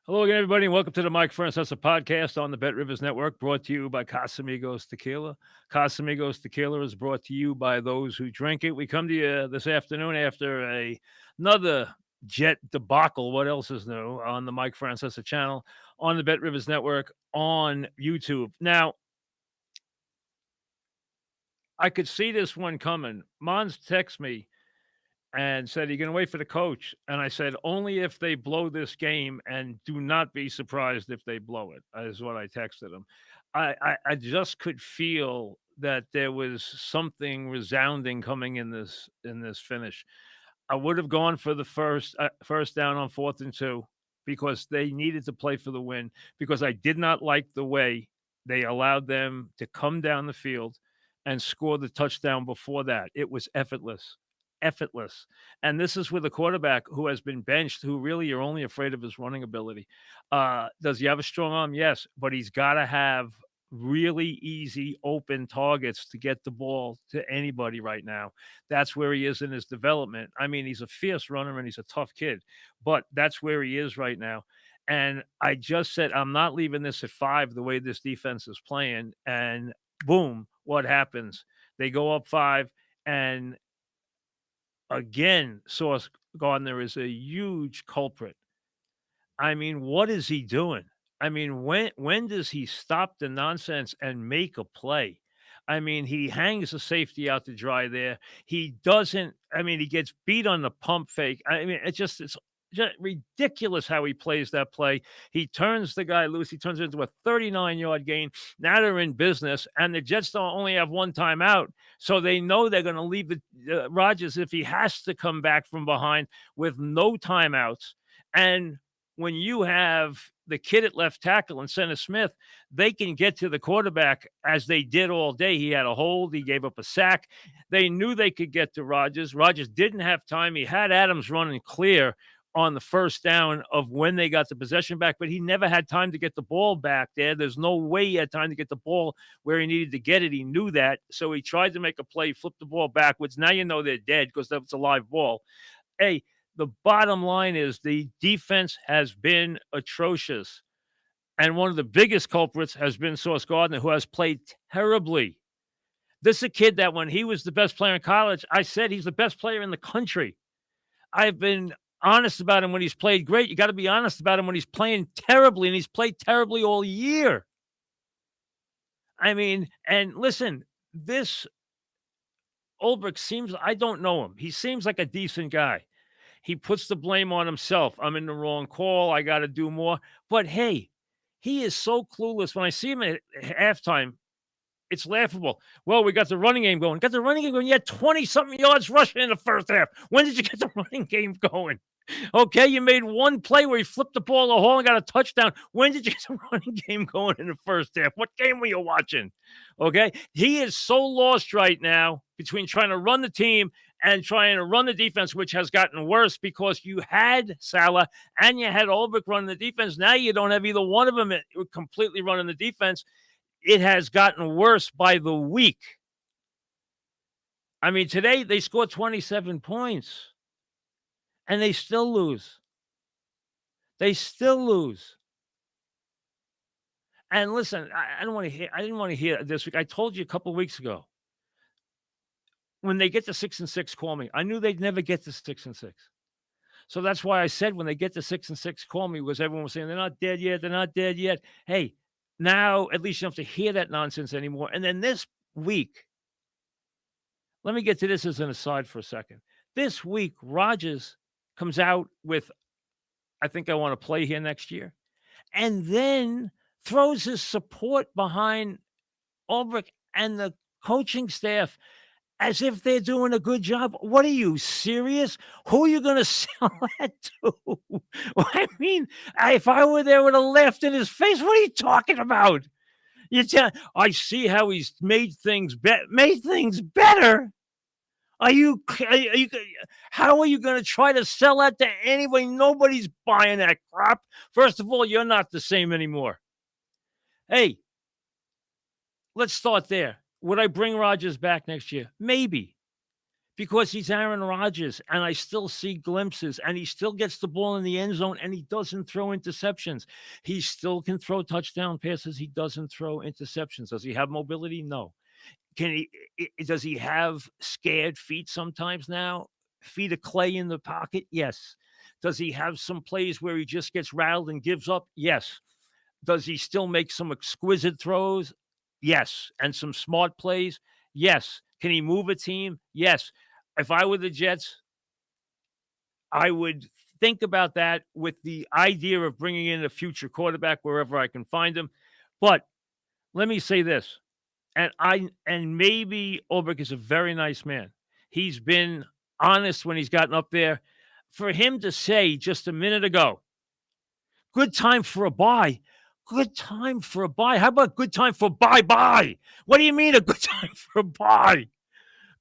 Hello again, everybody, and welcome to the Mike Francesa podcast on the Bet Rivers Network, brought to you by Casamigos Tequila. Casamigos Tequila is brought to you by those who drink it. We come to you this afternoon after another jet debacle. What else is new on the Mike Francesa channel, on the Bet Rivers Network, on YouTube. Now, I could see this one coming. Mons texted me and said, "You're going to wait for the coach." And I said, "Only if they blow this game, and do not be surprised if they blow it," is what I texted him. I just could feel that there was something resounding coming in this finish. I would have gone for the first down on 4th and 2 because they needed to play for the win, because I did not like the way they allowed them to come down the field and score the touchdown before that. It was effortless. And this is with a quarterback who has been benched, who really you're only afraid of his running ability. Does he have a strong arm? Yes, but he's got to have really easy open targets to get the ball to anybody right now. That's where he is in his development. I mean, he's a fierce runner and he's a tough kid, but that's where he is right now. And I just said, I'm not leaving this at 5 the way this defense is playing. And boom, what happens? They go up 5, and again, Sauce Gardner is a huge culprit. I mean, what is he doing? I mean, when does he stop the nonsense and make a play? I mean, he hangs the safety out to dry there. He doesn't. I mean, he gets beat on the pump fake. I mean, it's just ridiculous how he plays that play. He turns the guy loose. He turns it into a 39-yard gain. Now they're in business, and the Jets don't only have one timeout, so they know they're going to leave the Rodgers if he has to come back from behind with no timeouts. And when you have the kid at left tackle and Center Smith, they can get to the quarterback as they did all day. He had a hold. He gave up a sack. They knew they could get to Rodgers. Rodgers didn't have time. He had Adams running clear on the first down of when they got the possession back, but he never had time to get the ball back there. There's no way he had time to get the ball where he needed to get it. He knew that. So he tried to make a play, flip the ball backwards. Now you know they're dead because that's a live ball. Hey, the bottom line is the defense has been atrocious. And one of the biggest culprits has been Sauce Gardner, who has played terribly. This is a kid that when he was the best player in college, I said he's the best player in the country. I've been honest about him when he's played great. You got to be honest about him when he's playing terribly, and he's played terribly all year. I mean, and listen, this Ulbrich seems, I don't know him. He seems like a decent guy. He puts the blame on himself. I'm in the wrong call. I got to do more. But hey, he is so clueless. When I see him at halftime, it's laughable. Well, we got the running game going. Got the running game going. You had 20-something yards rushing in the first half. When did you get the running game going? Okay, you made one play where you flipped the ball a hole and got a touchdown. When did you get the running game going in the first half? What game were you watching? Okay, he is so lost right now between trying to run the team and trying to run the defense, which has gotten worse because you had Salah and you had Ulbrich running the defense. Now you don't have either one of them completely running the defense. It has gotten worse by the week. I mean, today they scored 27 points. And they still lose. They still lose. And listen, I don't want to hear. I didn't want to hear this week. I told you a couple of weeks ago. When they get to 6-6, call me. I knew they'd never get to 6-6. So that's why I said when they get to 6-6, call me, because everyone was saying they're not dead yet. They're not dead yet. Hey, now at least you don't have to hear that nonsense anymore. And then this week, let me get to this as an aside for a second. This week, Rodgers comes out with, I think I want to play here next year, and then throws his support behind Ulbrich and the coaching staff as if they're doing a good job. What are you, serious? Who are you going to sell that to? I mean, if I were there, I would have laughed in his face. What are you talking about? I see how he's made things better. How are you going to try to sell that to anybody? Nobody's buying that crap. First of all, you're not the same anymore. Hey, let's start there. Would I bring Rodgers back next year? Maybe. because he's Aaron Rodgers, and I still see glimpses, and he still gets the ball in the end zone, and he doesn't throw interceptions. He still can throw touchdown passes. He doesn't throw interceptions. Does he have mobility? No. Can he? Does he have scared feet sometimes now? Feet of clay in the pocket? Yes. Does he have some plays where he just gets rattled and gives up? Yes. Does he still make some exquisite throws? Yes. And some smart plays? Yes. Can he move a team? Yes. If I were the Jets, I would think about that with the idea of bringing in a future quarterback wherever I can find him. But let me say this, and maybe Ulbrich is a very nice man. He's been honest when he's gotten up there. For him to say just a minute ago, good time for a buy. Good time for a buy. How about good time for bye-bye? What do you mean a good time for a buy?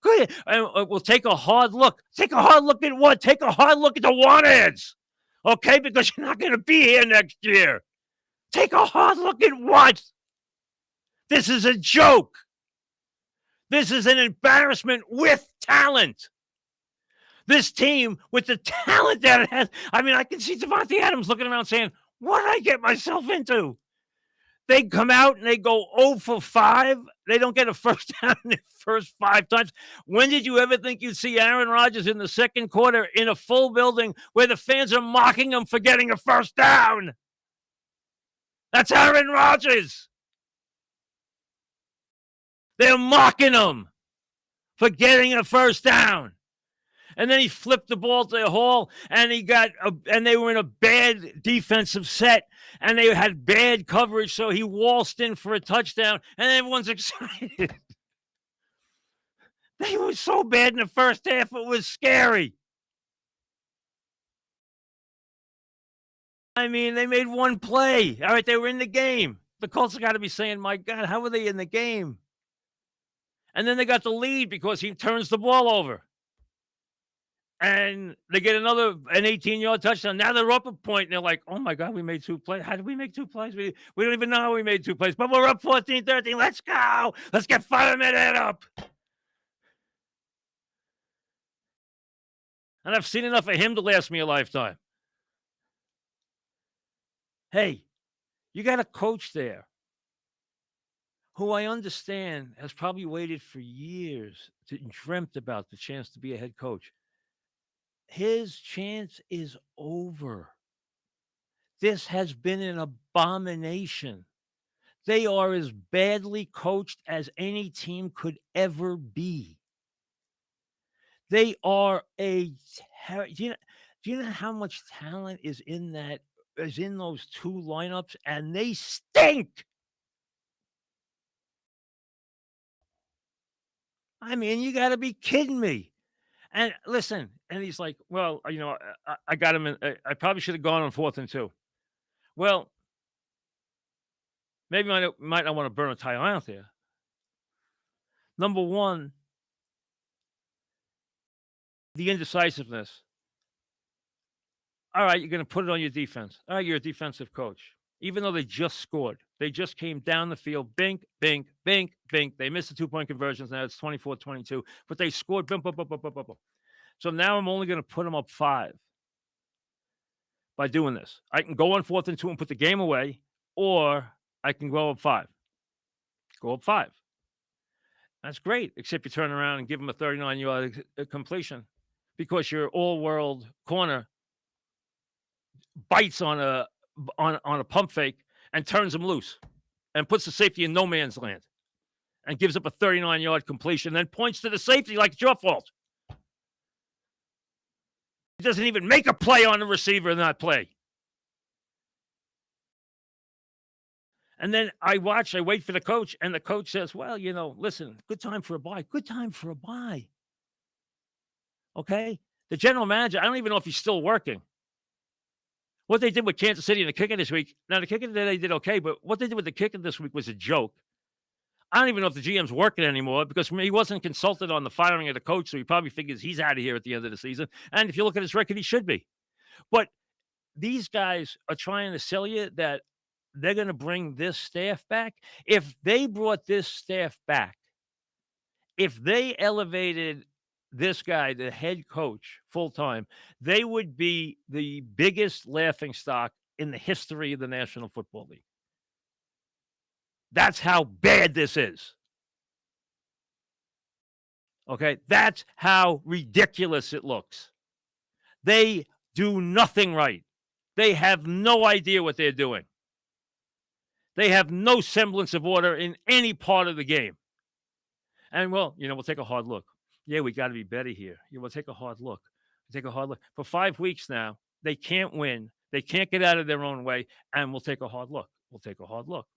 Good. We'll take a hard look. Take a hard look at what? Take a hard look at the want ads. Okay? Because you're not going to be here next year. Take a hard look at what? This is a joke. This is an embarrassment with talent. This team, with the talent that it has, I mean, I can see Devontae Adams looking around saying, what did I get myself into? They come out and they go 0 for 5. They don't get a first down in the first 5 times. When did you ever think you'd see Aaron Rodgers in the second quarter in a full building where the fans are mocking him for getting a first down? That's Aaron Rodgers. They're mocking him for getting a first down. And then he flipped the ball to Hall, and and they were in a bad defensive set, and they had bad coverage, so he waltzed in for a touchdown, and everyone's excited. They were so bad in the first half, it was scary. I mean, they made one play. All right, they were in the game. The Colts have got to be saying, my God, how were they in the game? And then they got the lead because he turns the ball over. And they get an 18-yard touchdown. Now they're up a point, and they're like, oh, my God, we made 2 plays. How did we make 2 plays? We don't even know how we made 2 plays, but we're up 14-13. Let's go. Let's get fireman head up. And I've seen enough of him to last me a lifetime. Hey, you got a coach there who I understand has probably waited for years to dreamt about the chance to be a head coach. His chance is over. This has been an abomination. They are as badly coached as any team could ever be. They are do you know how much talent is in those 2 lineups, and they stink. I mean, you got to be kidding me. And listen, and he's like, well, I got him in. I probably should have gone on 4th and 2. Well, maybe I might not want to burn a tire out there. Number one, the indecisiveness. All right, you're going to put it on your defense. All right, you're a defensive coach. Even though they just scored, they just came down the field, bink, bink, bink, bink. They missed the 2-point conversions. Now it's 24-22, but they scored. Bump, bump, bump, bump, bump, bump. So now I'm only going to put them up 5 by doing this. I can go on 4th and 2 and put the game away, or I can go up 5. Go up 5. That's great, except you turn around and give them a 39-yard completion because your all-world corner bites on a pump fake and turns him loose and puts the safety in no man's land and gives up a 39-yard completion, then points to the safety like it's your fault. He doesn't even make a play on the receiver in that play. And then I wait for the coach, and the coach says, well, listen, good time for a buy. Good time for a buy. Okay? The general manager, I don't even know if he's still working. What they did with Kansas City and the kicker this week, now the kicker today did okay, but what they did with the kicker this week was a joke. I don't even know if the GM's working anymore because he wasn't consulted on the firing of the coach, so he probably figures he's out of here at the end of the season. And if you look at his record, he should be. But these guys are trying to sell you that they're going to bring this staff back. If they brought this staff back, if they elevated this guy, the head coach, full time, they would be the biggest laughing stock in the history of the National Football League. That's how bad this is. Okay. That's how ridiculous it looks. They do nothing right. They have no idea what they're doing. They have no semblance of order in any part of the game. And well, we'll take a hard look. Yeah, we got to be better here. Yeah, we'll take a hard look. Take a hard look. For 5 weeks now, they can't win. They can't get out of their own way. And we'll take a hard look. We'll take a hard look.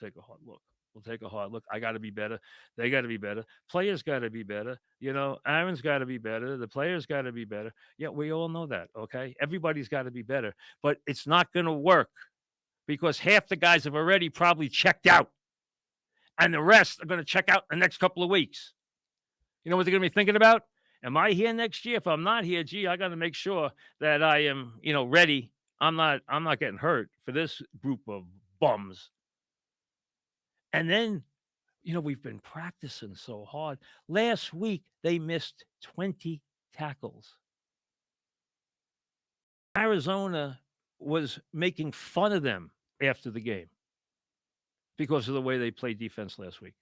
We'll take a hard look. We'll take a hard look. I got to be better. They got to be better. Players got to be better. Aaron's got to be better. The players got to be better. Yeah, we all know that. Okay. Everybody's got to be better. But it's not going to work because half the guys have already probably checked out. And the rest are going to check out in the next couple of weeks. You know what they're going to be thinking about? Am I here next year? If I'm not here, I got to make sure that I am, ready. I'm not getting hurt for this group of bums. And then, we've been practicing so hard. Last week, they missed 20 tackles. Arizona was making fun of them after the game because of the way they played defense last week.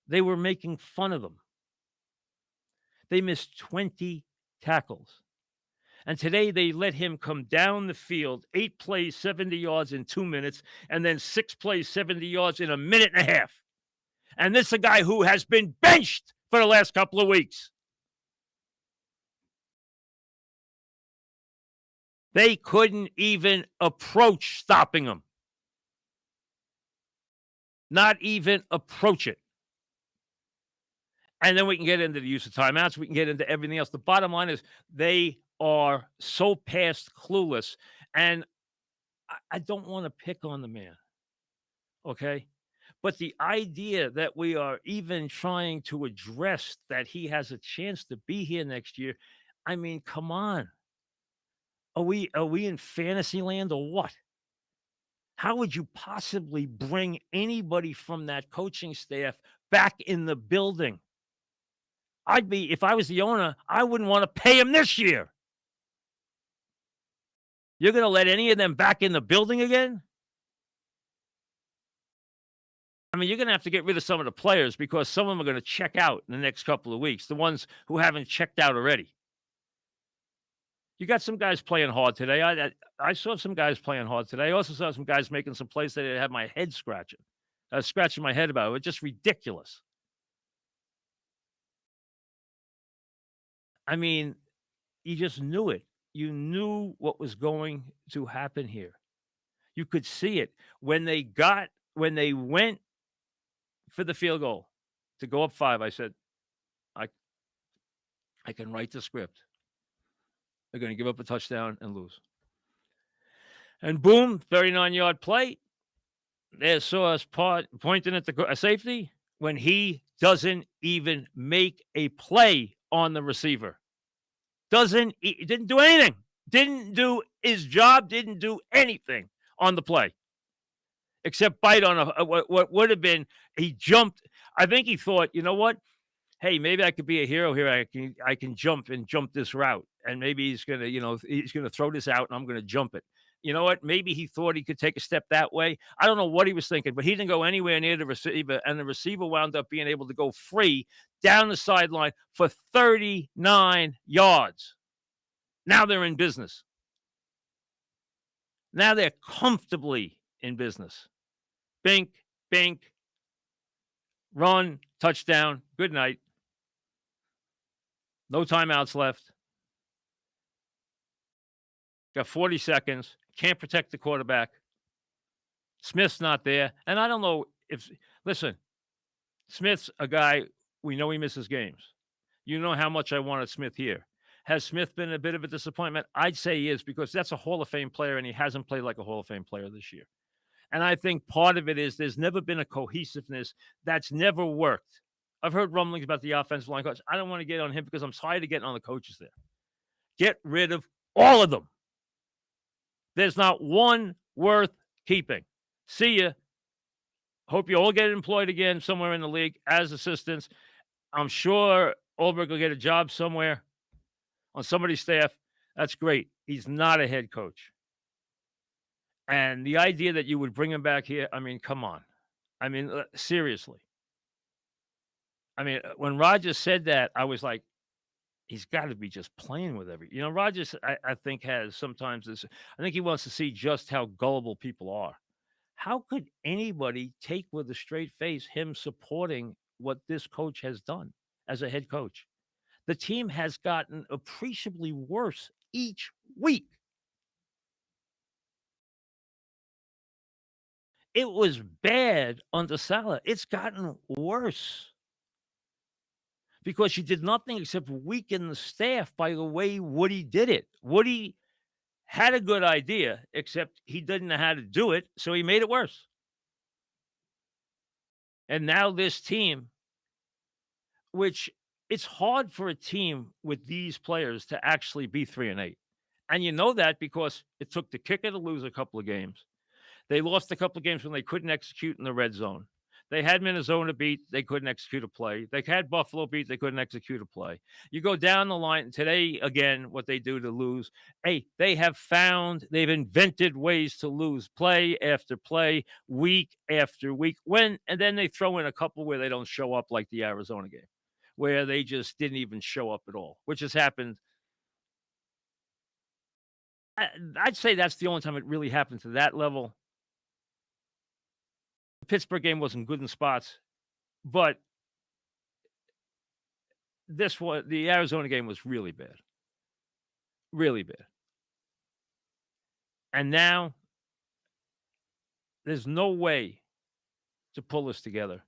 They were making fun of them. They missed 20 tackles. And today they let him come down the field, 8 plays, 70 yards in 2 minutes, and then 6 plays, 70 yards in a minute and a half. And this is a guy who has been benched for the last couple of weeks. They couldn't even approach stopping him. Not even approach it. And then we can get into the use of timeouts. We can get into everything else. The bottom line is they are so past clueless. And I don't want to pick on the man. Okay? But the idea that we are even trying to address that he has a chance to be here next year, I mean, come on. Are we in fantasy land or what? How would you possibly bring anybody from that coaching staff back in the building? If I was the owner, I wouldn't want to pay him this year. You're going to let any of them back in the building again? I mean, you're going to have to get rid of some of the players because some of them are going to check out in the next couple of weeks, the ones who haven't checked out already. You got some guys playing hard today. I saw some guys playing hard today. I also saw some guys making some plays that had my head scratching. I was scratching my head about it. It was just ridiculous. I mean, you just knew it. You knew what was going to happen here. You could see it when they went for the field goal to go up 5. I said, I can write the script. They're going to give up a touchdown and lose. And boom, 39-yard play. There's Sauce pointing at the safety when he doesn't even make a play on the receiver. Didn't do anything. Didn't do his job. Didn't do anything on the play. Except bite on what would have been, he jumped. I think he thought, you know what? Hey, maybe I could be a hero here. I can jump this route. And maybe he's going to throw this out and I'm going to jump it. You know what? Maybe he thought he could take a step that way. I don't know what he was thinking, but he didn't go anywhere near the receiver. And the receiver wound up being able to go free down the sideline for 39 yards. Now they're in business. Now they're comfortably in business. Bink, bink, run, touchdown, good night. No timeouts left. Got 40 seconds. Can't protect the quarterback. Smith's not there. And I don't know listen, Smith's a guy, we know he misses games. You know how much I wanted Smith here. Has Smith been a bit of a disappointment? I'd say he is because that's a Hall of Fame player and he hasn't played like a Hall of Fame player this year. And I think part of it is there's never been a cohesiveness that's never worked. I've heard rumblings about the offensive line coach. I don't want to get on him because I'm tired of getting on the coaches there. Get rid of all of them. There's not one worth keeping. See ya. Hope you all get employed again somewhere in the league as assistants. I'm sure Ulbrich will get a job somewhere on somebody's staff. That's great. He's not a head coach. And the idea that you would bring him back here, I mean, come on. I mean, seriously. I mean, when Rodgers said that, I was like, he's got to be just playing with Rodgers, I think, has sometimes this. I think he wants to see just how gullible people are. How could anybody take with a straight face him supporting what this coach has done as a head coach? The team has gotten appreciably worse each week. It was bad under Saleh. It's gotten worse because you did nothing except weaken the staff by the way Woody did it. Woody had a good idea, except he didn't know how to do it, so he made it worse. And now this team, which it's hard for a team with these players to actually be 3-8. And you know that because it took the kicker to lose a couple of games. They lost a couple of games when they couldn't execute in the red zone. They had Minnesota beat. They couldn't execute a play. They had Buffalo beat. They couldn't execute a play. You go down the line today, again, what they do to lose. Hey, they've invented ways to lose play after play, week after week. And then they throw in a couple where they don't show up, like the Arizona game, where they just didn't even show up at all, which has happened. I'd say that's the only time it really happened to that level. The Pittsburgh game wasn't good in spots, but the Arizona game was really bad. Really bad. And now there's no way to pull this together.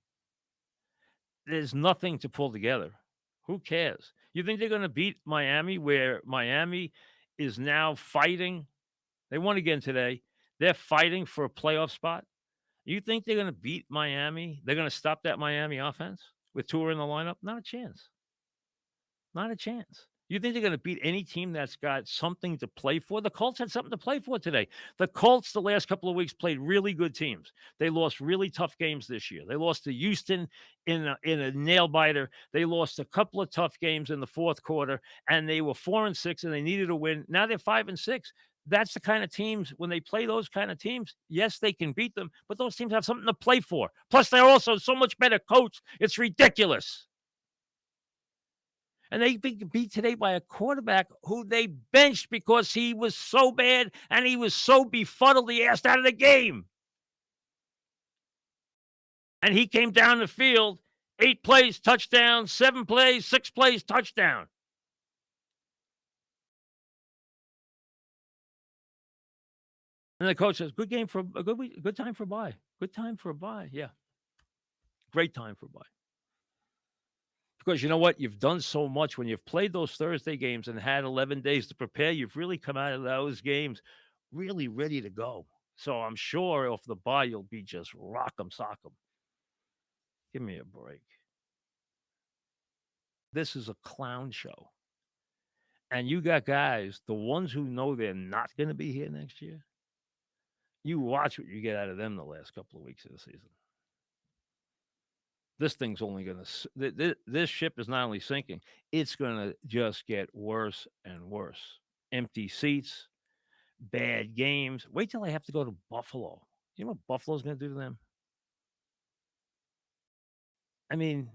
There's nothing to pull together. Who cares? You think they're going to beat Miami, where Miami is now fighting? They won again today. They're fighting for a playoff spot. You think they're going to beat Miami? They're going to stop that Miami offense with Tua in the lineup? Not a chance. Not a chance. You think they're going to beat any team that's got something to play for? The Colts had something to play for today. The Colts, the last couple of weeks, played really good teams. They lost really tough games this year. They lost to Houston in a nail-biter. They lost a couple of tough games in the fourth quarter, and they were 4-6, and they needed a win. Now they're 5-6. That's the kind of teams, when they play those kind of teams, yes, they can beat them, but those teams have something to play for. Plus, they're also so much better coached. It's ridiculous. And they beat today by a quarterback who they benched because he was so bad and he was so befuddled he asked out of the game. And he came down the field, 8 plays, touchdown, 7 plays, 6 plays, touchdown. And the coach says, good game for a good time for a bye. Good time for a bye. Yeah. Great time for a bye. Because you know what? You've done so much when you've played those Thursday games and had 11 days to prepare. You've really come out of those games really ready to go. So I'm sure off the bye, you'll be just rock 'em, sock 'em. Give me a break. This is a clown show. And you got guys, the ones who know they're not going to be here next year, you watch what you get out of them the last couple of weeks of the season. This thing's only going to, this ship is not only sinking, it's going to just get worse and worse. Empty seats, bad games. Wait till I have to go to Buffalo. You know what Buffalo's going to do to them? I mean,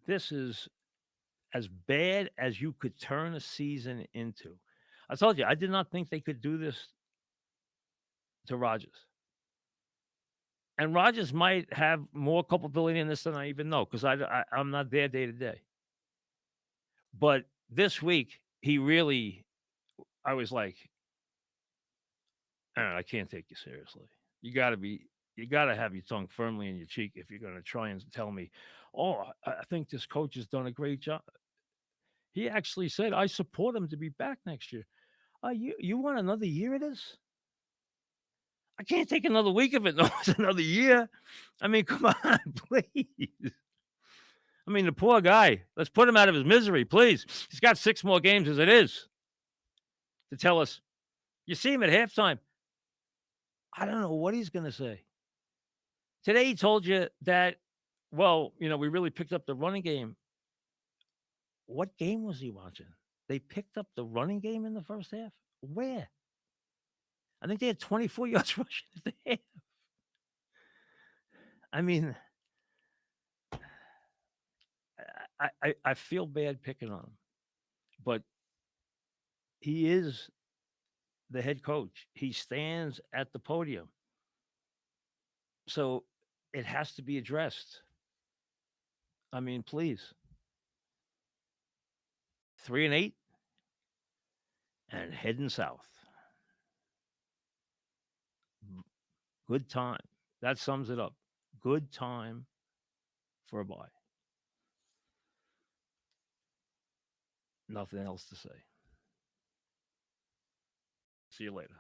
this is as bad as you could turn a season into. I told you, I did not think they could do this to Rodgers. And Rodgers might have more culpability in this than I even know, because I'm not there day to day. But this week, I was like, I can't take you seriously. You got to have your tongue firmly in your cheek if you're going to try and tell me, oh, I think this coach has done a great job. He actually said, I support him to be back next year. You want another year of this? I can't take another week of it. No, it's another year. I mean, come on, please. I mean, the poor guy. Let's put him out of his misery, please. He's got 6 more games as it is to tell us. You see him at halftime. I don't know what he's going to say. Today he told you that Well, we really picked up the running game. What game was he watching? They picked up the running game in the first half? Where? I think they had 24 yards rushing at the half. I mean, I feel bad picking on him, but he is the head coach. He stands at the podium. So it has to be addressed. I mean, please. 3-8 and heading south. Good time. That sums it up. Good time for a bye. Nothing else to say. See you later.